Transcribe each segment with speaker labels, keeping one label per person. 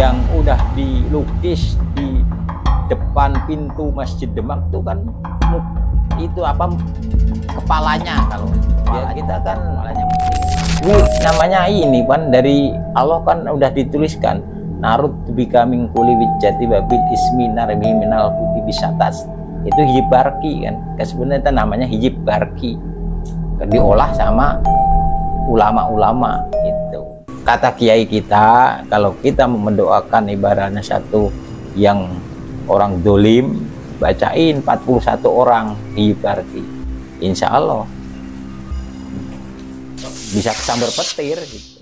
Speaker 1: yang udah dilukis di depan pintu Masjid Demak itu kan itu apa kepalanya, kalau ya kita kan kepalanya ini namanya ini kan dari Allah kan udah dituliskan narut bika min kulli wijati babil ismi narbi minal kuti bisatas, itu hijib barki kan, sebenarnya itu namanya hijib barki, diolah sama ulama-ulama itu. Kata kiai kita, kalau kita mendoakan ibaratnya satu yang orang dolim, bacain 41 orang hijib barki, insya Allah bisa kesambar petir gitu.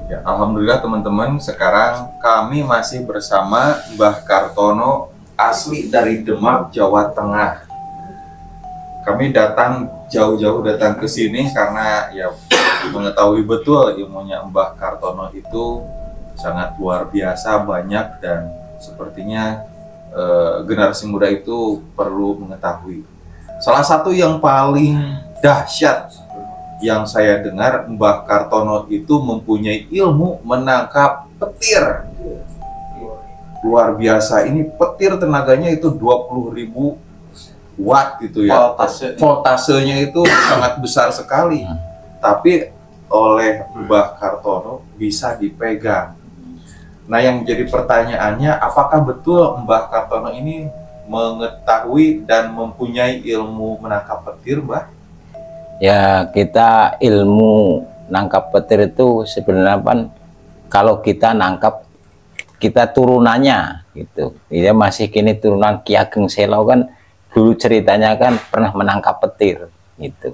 Speaker 2: Ya, alhamdulillah teman-teman, sekarang kami masih bersama Mbah Kartono asli dari Demak, Jawa Tengah. Kami datang jauh-jauh datang ke sini karena ya mengetahui betul ilmunya Mbah Kartono itu sangat luar biasa, banyak, dan sepertinya generasi muda itu perlu mengetahui. Salah satu yang paling dahsyat yang saya dengar, Mbah Kartono itu mempunyai ilmu menangkap petir. Luar biasa, ini petir tenaganya itu 20.000 watt gitu ya. Voltasenya itu sangat besar sekali. Tapi oleh Mbah Kartono bisa dipegang. Nah, yang menjadi pertanyaannya, apakah betul Mbah Kartono ini mengetahui dan mempunyai ilmu menangkap petir, Mbah?
Speaker 1: Ya, kita ilmu nangkap petir itu sebenarnya kan kalau kita nangkap, kita turunannya gitu. Dia masih kini turunan Ki Ageng Selo kan, dulu ceritanya kan pernah menangkap petir gitu.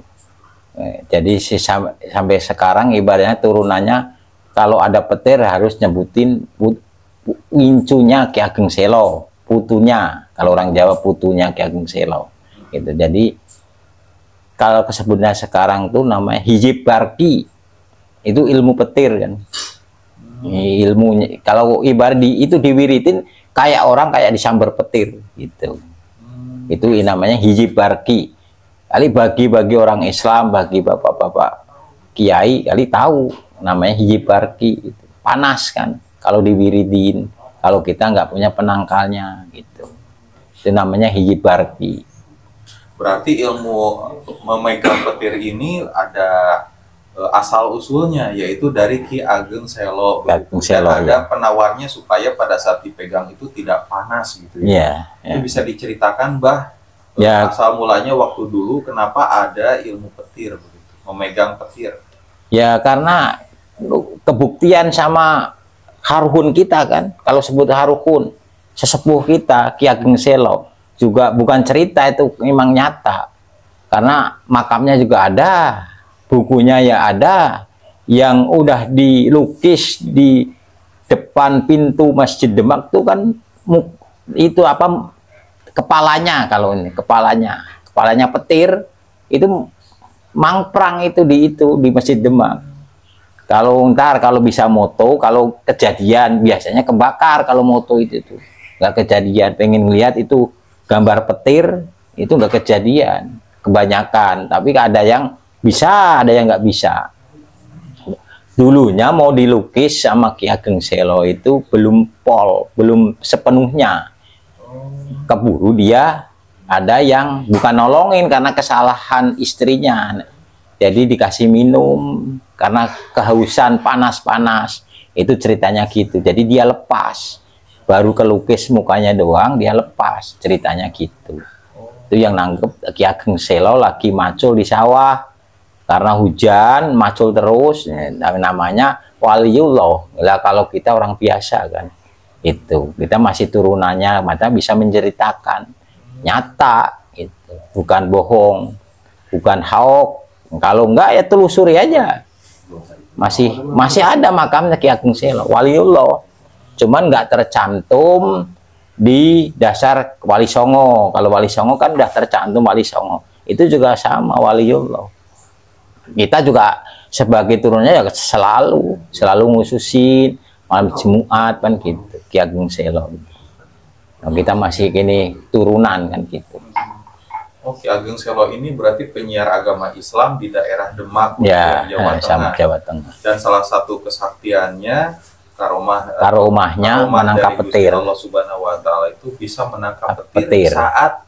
Speaker 1: Jadi sampai sekarang ibaratnya turunannya kalau ada petir harus nyebutin wincunya Ki Ageng Selo, putunya, kalau orang Jawa putunya Ki Ageng Selo gitu. Jadi kalau sebenarnya sekarang tuh namanya hijib barki, itu ilmu petir kan. Ilmunya kalau ibarat itu diwiritin kayak orang kayak disambar petir gitu. Itu namanya hijib barki. Kali bagi orang Islam, bagi bapak-bapak kiai kali tahu namanya hijib barki. Itu panas kan kalau diwiridin, kalau kita nggak punya penangkalnya gitu. Itu namanya hijib barki.
Speaker 2: Berarti ilmu memegang petir ini ada asal usulnya, yaitu dari Ki Ageng Selo. Dan ada penawarnya supaya pada saat dipegang itu tidak panas gitu ya. Itu bisa diceritakan, Mbah, asal mulanya waktu dulu kenapa ada ilmu petir begitu, memegang petir? Ya karena kebuktian sama haruhun kita kan, kalau sebut haruhun sesepuh kita Ki Ageng Selo. Juga bukan cerita, itu memang nyata, karena makamnya juga ada, bukunya ya ada, yang udah dilukis di depan pintu Masjid Demak itu kan itu apa kepalanya, kalau ini kepalanya petir itu mangprang itu di Masjid Demak. Kalau kalau bisa moto, kalau kejadian biasanya kebakar, kalau moto itu tuh nggak kejadian. Pengen lihat itu gambar petir itu nggak kejadian kebanyakan, tapi ada yang bisa, ada yang nggak bisa. Dulunya mau dilukis sama Ki Ageng Selo itu belum sepenuhnya, keburu dia ada yang bukan nolongin karena kesalahan istrinya, jadi dikasih minum karena kehausan panas-panas, itu ceritanya gitu. Jadi dia lepas, baru kelukis mukanya doang, dia lepas, ceritanya gitu. Itu yang nangkep Ki Ageng Selo lagi macul di sawah karena hujan, macul terus, namanya waliullah. Lah kalau kita orang biasa kan, itu kita masih turunannya, maka bisa menceritakan nyata, itu bukan bohong, bukan haok. Kalau enggak ya telusuri aja, masih ada makamnya Ki Ageng Selo waliullah. Cuman nggak tercantum di dasar Wali Songo. Kalau Wali Songo kan udah tercantum Wali Songo. Itu juga sama waliullah. Kita juga sebagai turunnya ya selalu ngususin malam Jumat kan gitu, Ki Ageng Selo. Nah, kita masih kini turunan kan gitu. Oh, Ki Ageng Selo ini berarti penyiar agama Islam di daerah Demak,
Speaker 1: ya,
Speaker 2: Jawa Tengah.
Speaker 1: Jawa Tengah.
Speaker 2: Dan salah satu kesaktiannya
Speaker 1: karomahnya menangkap petir.
Speaker 2: Allah Subhanahu wa taala itu bisa menangkap petir saat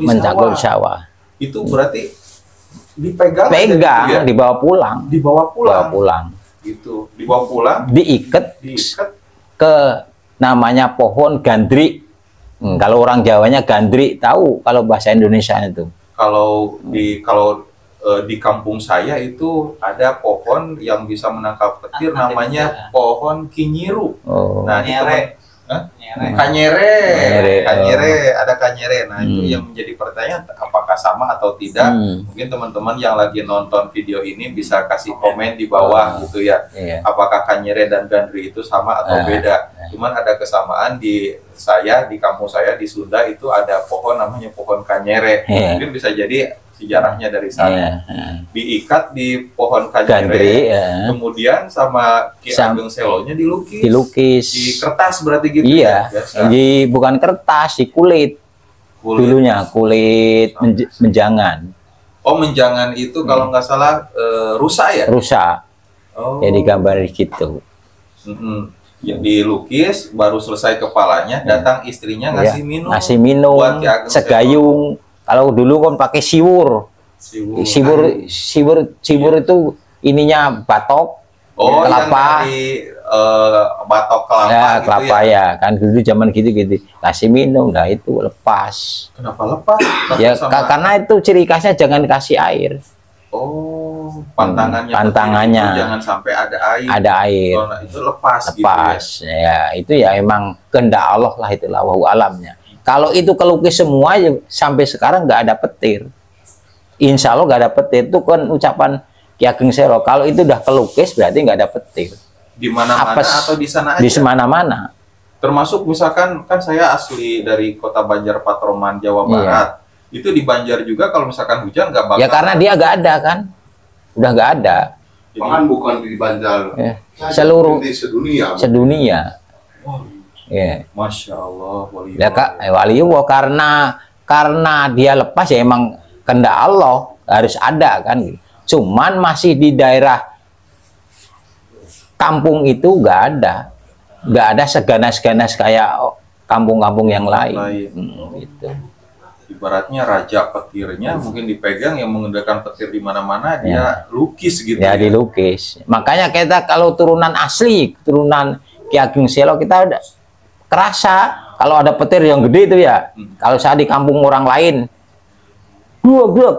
Speaker 2: mencangkul di sawah. Itu berarti dipegang
Speaker 1: ya? Dibawa pulang.
Speaker 2: Dibawa pulang. Gitu. Dibawa pulang,
Speaker 1: diikat ke namanya pohon gandri. Kalau orang Jawanya gandri, tahu kalau bahasa Indonesia itu.
Speaker 2: Kalau di kampung saya itu ada pohon yang bisa menangkap petir, namanya pohon kinyiru.
Speaker 1: Oh.
Speaker 2: Nah, kanyere, ada kanyere. Nah, itu yang menjadi pertanyaan, apakah sama atau tidak? Mungkin teman-teman yang lagi nonton video ini bisa kasih komen di bawah gitu ya. Apakah kanyere dan gandri itu sama atau beda? Cuman ada kesamaan di kampung saya di Sunda itu ada pohon namanya pohon kanyere. Mungkin bisa jadi sejarahnya dari sana. Diikat di pohon kanyere, kemudian sama Ki Ageng Selonya dilukis di kertas berarti gitu.
Speaker 1: Iya, bukan kertas, di kulit. Dulunya kulit menjangan.
Speaker 2: Oh, menjangan itu kalau nggak salah rusa ya?
Speaker 1: Rusa. Oh. Jadi gambar gitu.
Speaker 2: Dilukis, baru selesai kepalanya, datang istrinya ngasih minum.
Speaker 1: Ngasih minum, segayung. Kalau dulu kan pakai siwur itu ininya batok, kelapa.
Speaker 2: Batok kelapa.
Speaker 1: Ya, kelapa gitu ya. Kan dulu zaman gitu kasih minum, nah itu lepas.
Speaker 2: Kenapa lepas?
Speaker 1: Ya karena itu ciri khasnya jangan kasih air.
Speaker 2: Oh, pantangannya
Speaker 1: itu
Speaker 2: jangan sampai ada air.
Speaker 1: Ada air.
Speaker 2: Nah, itu lepas gitu
Speaker 1: ya. Itu ya emang kehendak Allah lah, itulah wallahu alamnya. Kalau itu kelukis semua ya, sampai sekarang nggak ada petir. Insya Allah nggak ada petir. Itu kan ucapan Ki Ageng Selo. Kalau itu udah kelukis berarti nggak ada petir.
Speaker 2: Di mana-mana atau di sana aja?
Speaker 1: Di mana-mana.
Speaker 2: Termasuk misalkan kan saya asli dari kota Banjar Patroman, Jawa Barat. Itu di Banjar juga kalau misalkan hujan nggak bakal.
Speaker 1: Ya karena dia nggak ada kan. Udah nggak ada.
Speaker 3: Bahkan bukan di Banjar.
Speaker 1: Seluruh
Speaker 3: sedunia.
Speaker 1: Sedunia.
Speaker 2: Masya Allah, wali
Speaker 1: ya kak, karena dia lepas ya emang kehendak Allah harus ada kan. Cuman masih di daerah kampung itu nggak ada seganas-ganas kayak kampung-kampung yang lain. Gitu.
Speaker 2: Ibaratnya raja petirnya mungkin dipegang, yang mengendalikan petir di mana-mana dia lukis gitu.
Speaker 1: Ya dilukis. Makanya kita kalau turunan asli, turunan Ki Ageng Selo, kita udah kerasa kalau ada petir yang gede itu ya. Kalau saya di kampung orang lain,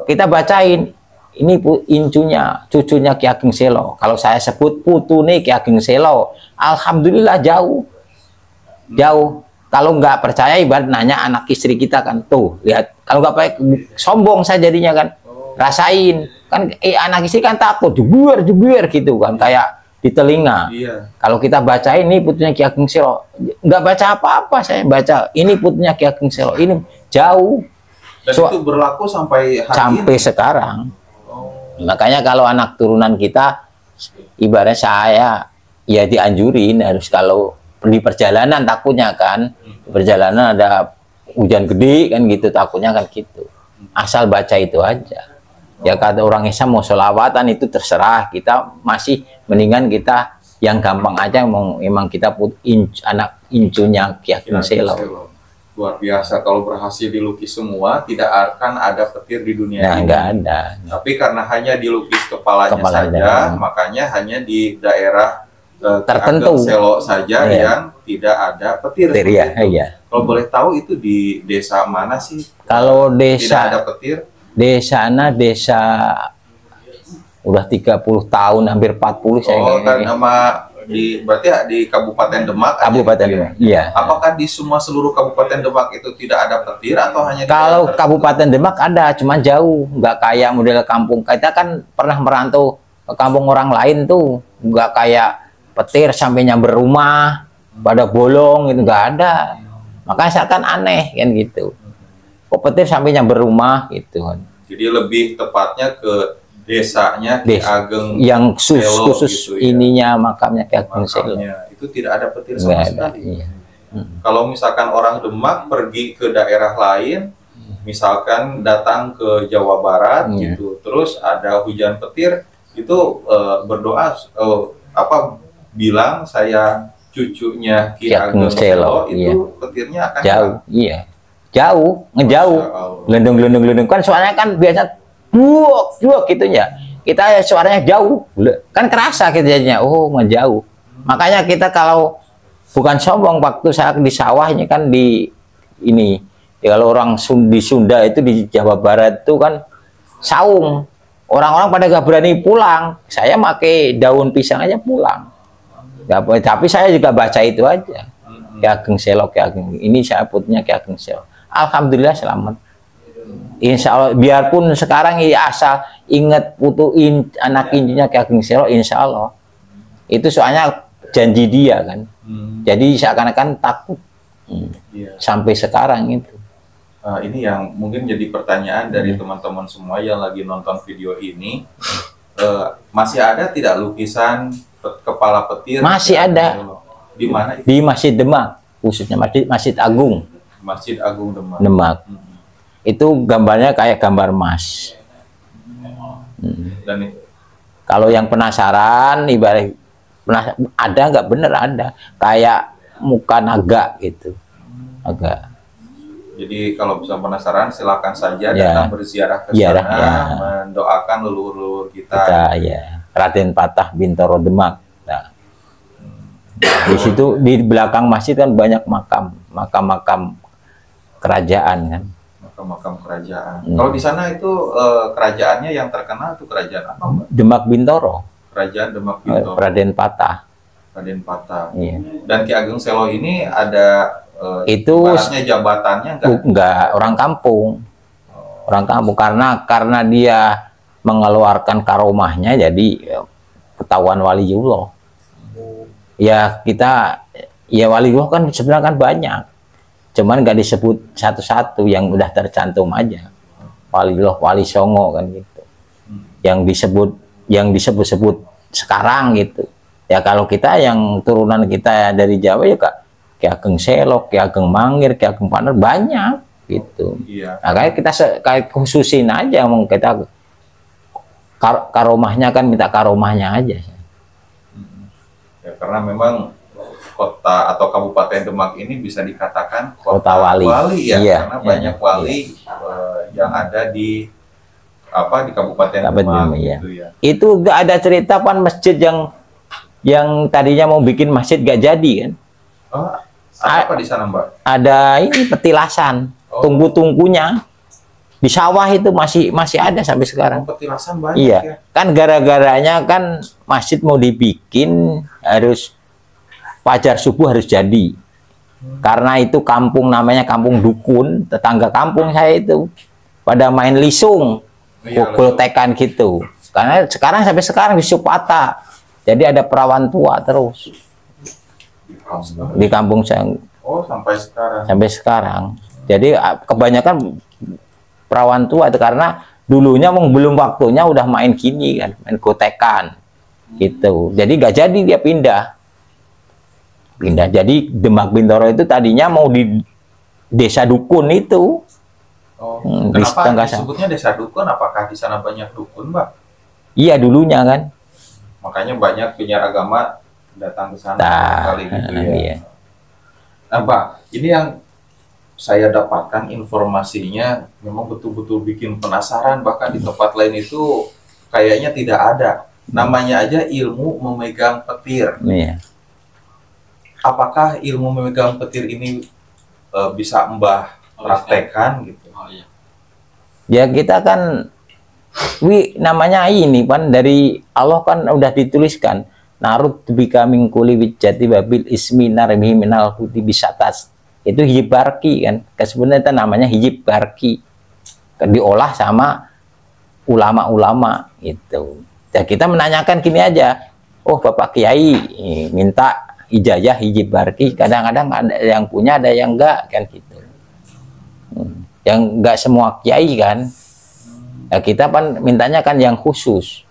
Speaker 1: kita bacain ini incunya, cucunya Ki Ageng Selo. Kalau saya sebut putune Ki Ageng Selo, alhamdulillah jauh. Kalau nggak percaya ibarat nanya anak istri kita kan, tuh lihat. Kalau nggak pakai sombong saya jadinya kan, rasain kan. Anak istri kan takut, jubier gitu kan, kayak di telinga. Kalau kita baca ini putunya Ki Ageng Selo, nggak baca apa-apa, saya baca ini putunya Ki Ageng Selo, ini jauh.
Speaker 2: Dan itu berlaku sampai
Speaker 1: sekarang. Makanya kalau anak turunan kita, ibarat saya ya dianjurin harus, kalau di perjalanan takutnya kan, perjalanan ada hujan gede kan gitu, takutnya kan gitu. Asal baca itu aja. Ya kata orang Islam mau sholawatan itu terserah, kita masih mendingan kita yang gampang aja, emang kita anak incunya Ki Ageng Selo.
Speaker 2: Luar biasa, kalau berhasil dilukis semua tidak akan ada petir di dunia ini.
Speaker 1: Nggak ada.
Speaker 2: Tapi karena hanya dilukis kepalanya saja, makanya hanya di daerah
Speaker 1: tertentu
Speaker 2: Selo saja yang tidak ada petir. Kalau boleh tahu itu di desa mana sih?
Speaker 1: Kalau desa
Speaker 2: tidak ada petir?
Speaker 1: Desa udah 30 tahun, hampir 40 saya.
Speaker 2: Kan berarti di Kabupaten Demak.
Speaker 1: Kabupaten Demak. Iya.
Speaker 2: Apakah di seluruh Kabupaten Demak itu tidak ada petir atau hanya
Speaker 1: kalau Kabupaten Demak ada, cuman jauh, nggak kayak model kampung. Kita kan pernah merantau ke kampung orang lain tuh, nggak kayak petir sampai nyamber rumah, pada bolong itu nggak ada. Makanya saya kan aneh kan gitu. Kok petir sampai nyamber rumah gitu kan.
Speaker 2: Jadi lebih tepatnya ke desanya Ki Ageng
Speaker 1: yang khusus gitu, ininya makamnya Ki Ageng Selo.
Speaker 2: Itu tidak ada petir sama sekali. Kalau misalkan orang Demak pergi ke daerah lain, misalkan datang ke Jawa Barat gitu, terus ada hujan petir, itu berdoa bilang saya cucunya Ki Ageng Selo, itu petirnya akan
Speaker 1: jauh. Iya, jauh, ngejauh, gelendung kan suaranya kan biasa buak gitu ya. Kita suaranya jauh, kan kerasa jadinya. Oh, ngejauh. Makanya kita kalau bukan sombong, waktu saya di sawah ini kan di ini, ya kalau orang di Sunda itu di Jawa Barat itu kan saung, orang-orang pada gak berani pulang, saya pakai daun pisang aja pulang. Tapi saya juga baca itu aja, Ki Ageng Selo, Ki Ageng, ini saya putnya Ki Ageng Selo. Alhamdulillah selamat. Insya Allah, biarpun sekarang ya asal ingat putuin anak intinya Ki Ageng Selo, insya Allah itu soalnya janji dia kan. Jadi seakan-akan takut sampai sekarang itu.
Speaker 2: Ini yang mungkin jadi pertanyaan dari teman-teman semua yang lagi nonton video ini. Masih ada tidak lukisan kepala petir?
Speaker 1: Masih ada.
Speaker 2: Di mana?
Speaker 1: Di Masjid Demak, khususnya Masjid Agung.
Speaker 2: Masjid Agung Demak.
Speaker 1: Itu gambarnya kayak gambar emas.
Speaker 2: Dan
Speaker 1: kalau yang penasaran, ibarat ada nggak, bener ada, kayak muka naga gitu, agak.
Speaker 2: Jadi kalau bisa penasaran, silakan saja datang berziarah ke sana, mendoakan leluhur kita.
Speaker 1: Raden Patah Bintoro Demak. Nah, di situ di belakang masjid kan banyak makam kerajaan kan.
Speaker 2: Makam kerajaan. Kalau di sana itu kerajaannya yang terkenal itu kerajaan apa, Mbak?
Speaker 1: Demak Bintoro.
Speaker 2: Kerajaan Demak Bintoro.
Speaker 1: Raden Patah.
Speaker 2: Raden Patah.
Speaker 1: Iya.
Speaker 2: Dan Ki Ageng Selo ini ada
Speaker 1: itu
Speaker 2: jabatannya
Speaker 1: enggak orang kampung. Orang kampung karena dia mengeluarkan karomahnya jadi ketahuan waliullah. Ya kita ya waliullah kan sebenarnya kan banyak. Cuman nggak disebut satu-satu, yang udah tercantum aja. Waliullah, Wali Songo kan gitu. Yang disebut sekarang gitu. Ya kalau kita yang turunan kita dari Jawa ya Ki Ageng Selo, Ki Ageng Mangir, Ki Ageng Paner banyak gitu. Makanya kita kayak khususin aja, kita karomahnya kan minta karomahnya aja.
Speaker 2: Ya karena memang kota atau Kabupaten Demak ini bisa dikatakan
Speaker 1: kota wali
Speaker 2: ya, karena banyak wali yang ada di Kabupaten Demak gitu ya.
Speaker 1: Itu gak ada cerita pan masjid yang tadinya mau bikin masjid gak jadi kan.
Speaker 2: Apa di sana, Mbak?
Speaker 1: Ada ini petilasan, tungku-tungkunya di sawah itu masih ada sampai sekarang.
Speaker 2: Petilasan banyak
Speaker 1: ya. Kan gara-garanya kan masjid mau dibikin harus fajar subuh harus jadi. Karena itu kampung namanya kampung dukun, tetangga kampung saya itu pada main lisung, pukul-tekan gitu. Karena sampai sekarang di Supata. Jadi ada perawan tua terus. Di kampung saya.
Speaker 2: Sampai sekarang.
Speaker 1: Sampai sekarang. Jadi kebanyakan perawan tua itu karena dulunya belum waktunya udah main gini kan, main gotekan. Gitu. Jadi gak jadi dia pindah. Jadi Demak Bintoro itu tadinya mau di desa dukun itu.
Speaker 2: Kenapa disebutnya desa dukun? Apakah di sana banyak dukun, Mbak?
Speaker 1: Iya dulunya kan.
Speaker 2: Makanya banyak penyiar agama datang ke sana kali gitu ya.
Speaker 1: Iya.
Speaker 2: Nah, Mbak, ini yang saya dapatkan informasinya memang betul-betul bikin penasaran, bahkan di tempat lain itu kayaknya tidak ada. Namanya aja ilmu memegang petir.
Speaker 1: Iya.
Speaker 2: Apakah ilmu memegang petir ini bisa Mbah praktekkan gitu?
Speaker 1: Ya kita kan namanya ini kan dari Allah kan udah dituliskan narut bika mingkuli wijati babil ismi narmihi minal huti bisatas. Itu hijib barki kan. Sebenarnya itu namanya hijib barki. Diolah sama ulama-ulama gitu. Ya kita menanyakan gini aja. Oh Bapak Kiai minta ijazah hijib barki, kadang-kadang ada yang punya, ada yang enggak kan gitu. Yang enggak semua kiai kan. Ya kita kan mintanya kan yang khusus.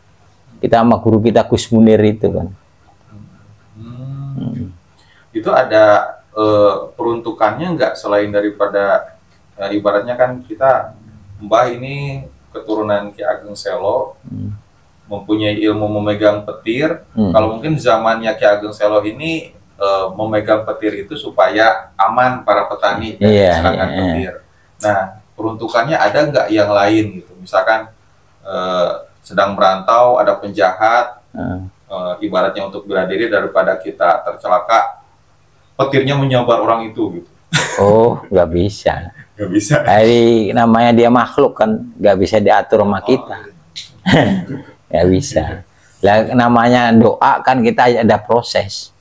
Speaker 1: Kita sama guru kita Gus Munir itu kan.
Speaker 2: Itu ada peruntukannya enggak selain daripada ibaratnya kan kita Mbah ini keturunan Ki Ageng Selo, mempunyai ilmu memegang petir. Kalau mungkin zamannya Ki Ageng Selo ini memegang petir itu supaya aman para petani dari serangan petir. Nah, peruntukannya ada nggak yang lain gitu? Misalkan sedang merantau, ada penjahat, ibaratnya untuk bela diri daripada kita tercelaka, petirnya menyambar orang itu gitu.
Speaker 1: Oh, nggak bisa.
Speaker 2: Nggak bisa.
Speaker 1: Jadi namanya dia makhluk kan, nggak bisa diatur sama kita. Nggak bisa. Lah, namanya doa kan kita ada proses.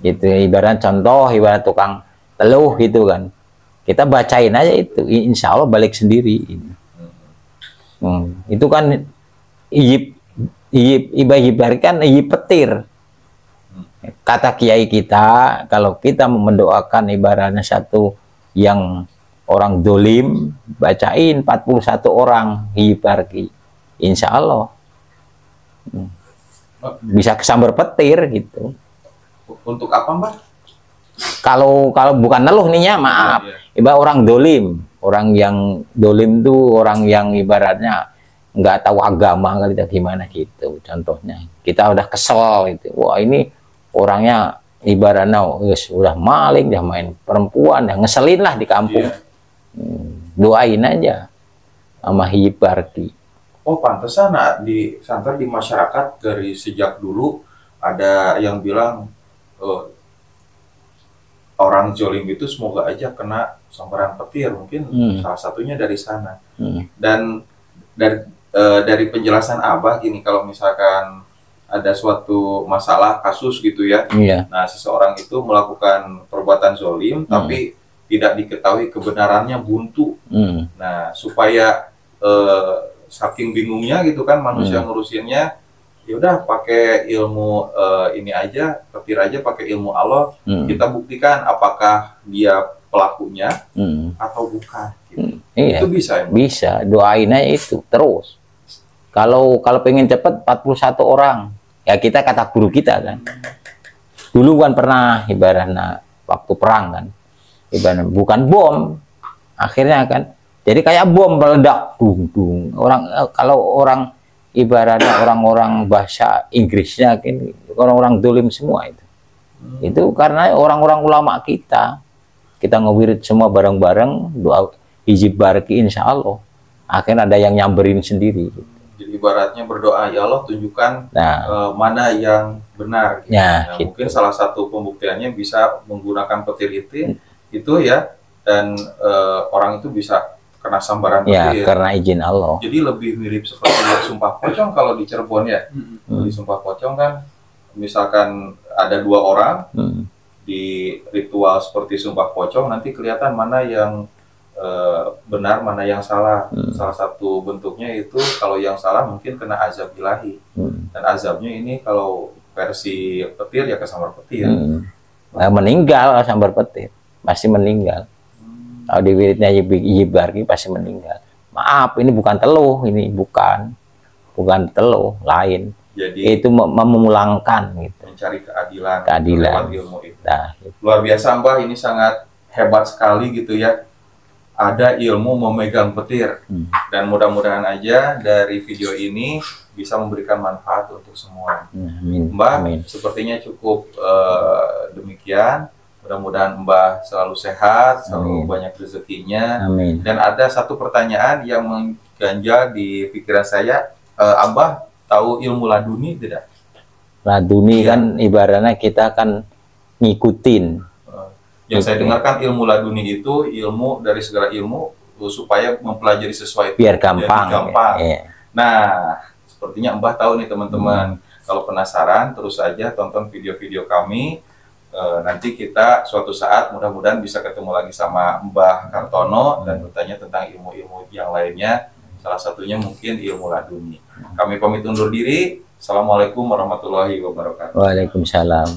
Speaker 1: Gitu, ibarat contoh, ibarat tukang teluh gitu kan. Kita bacain aja itu, insya Allah balik sendiri. Itu kan ibaratkan petir. Kata kiai kita, kalau kita mendoakan ibaratnya satu yang orang dolim, bacain 41 orang hibarki, insya Allah bisa kesambar petir gitu.
Speaker 2: Untuk apa, Mbak?
Speaker 1: Kalau bukan neluh nih ya, maaf. Ibarat orang dolim, orang yang dolim tuh orang yang ibaratnya nggak tahu agama kali gimana gitu. Contohnya kita udah kesel gitu, wah ini orangnya ibaratnya udah maling, udah main perempuan, udah ngeselin lah di kampung. Doain aja sama hibarki.
Speaker 2: Oh, pantesan di santer di masyarakat dari sejak dulu ada yang bilang orang zolim itu semoga aja kena sambaran petir, mungkin salah satunya dari sana. Dan dari penjelasan Abah gini, kalau misalkan ada suatu masalah kasus gitu ya, nah seseorang itu melakukan perbuatan zolim tapi tidak diketahui kebenarannya buntu. Nah, supaya saking bingungnya gitu kan manusia ngurusinnya, ya udah pakai ilmu ini aja, petir aja, pakai ilmu Allah, kita buktikan apakah dia pelakunya atau bukan gitu. Itu bisa ya?
Speaker 1: Bisa, doain aja itu terus. Kalau pengen cepet 41 orang, ya kita kata guru kita kan, dulu kan pernah ibaratnya waktu perang kan, ibaratnya bukan bom, akhirnya kan jadi kayak bom meledak, dung. Kalau orang ibaratnya orang-orang bahasa Inggrisnya orang-orang dolim semua itu karena orang-orang ulama kita ngewirid semua bareng-bareng, doa hijib barki insya Allah akhirnya ada yang nyamberin sendiri gitu.
Speaker 2: Jadi ibaratnya berdoa, ya Allah tunjukkan mana yang benar gitu. Nah, gitu. Mungkin salah satu pembuktiannya bisa menggunakan petir itu ya, dan orang itu bisa kena sambaran petir.
Speaker 1: Ya, karena izin Allah.
Speaker 2: Jadi lebih mirip seperti sumpah pocong kalau di Cirebon ya. Di sumpah pocong kan, misalkan ada 2 orang di ritual seperti sumpah pocong, nanti kelihatan mana yang benar, mana yang salah. Salah satu bentuknya itu kalau yang salah mungkin kena azab ilahi. Dan azabnya ini kalau versi petir ya kesambar petir.
Speaker 1: Meninggal sambar petir, pasti meninggal. Kalau di wiridnya Yibarki pasti meninggal. Maaf, ini bukan teluh, ini bukan teluh, lain. Jadi itu memulangkan gitu.
Speaker 2: Mencari keadilan.
Speaker 1: Lewat
Speaker 2: ilmu itu. Nah, gitu. Luar biasa, Mbah, ini sangat hebat sekali gitu ya. Ada ilmu memegang petir. Dan mudah-mudahan aja dari video ini bisa memberikan manfaat untuk semua. Mbah, sepertinya cukup demikian. Mudah-mudahan Mbah selalu sehat, selalu banyak rezekinya. Dan ada satu pertanyaan yang mengganjal di pikiran saya, Abah tahu ilmu laduni tidak?
Speaker 1: Laduni kan ibaratnya kita kan ngikutin.
Speaker 2: Yang saya dengarkan ilmu laduni itu ilmu dari segala ilmu supaya mempelajari sesuatu
Speaker 1: biar gampang.
Speaker 2: Nah, sepertinya Mbah tahu nih teman-teman. Kalau penasaran, terus aja tonton video-video kami. Nanti kita suatu saat mudah-mudahan bisa ketemu lagi sama Mbah Kartono dan bertanya tentang ilmu-ilmu yang lainnya, salah satunya mungkin ilmu laduni. Kami pamit undur diri. Assalamualaikum warahmatullahi wabarakatuh.
Speaker 1: Waalaikumsalam.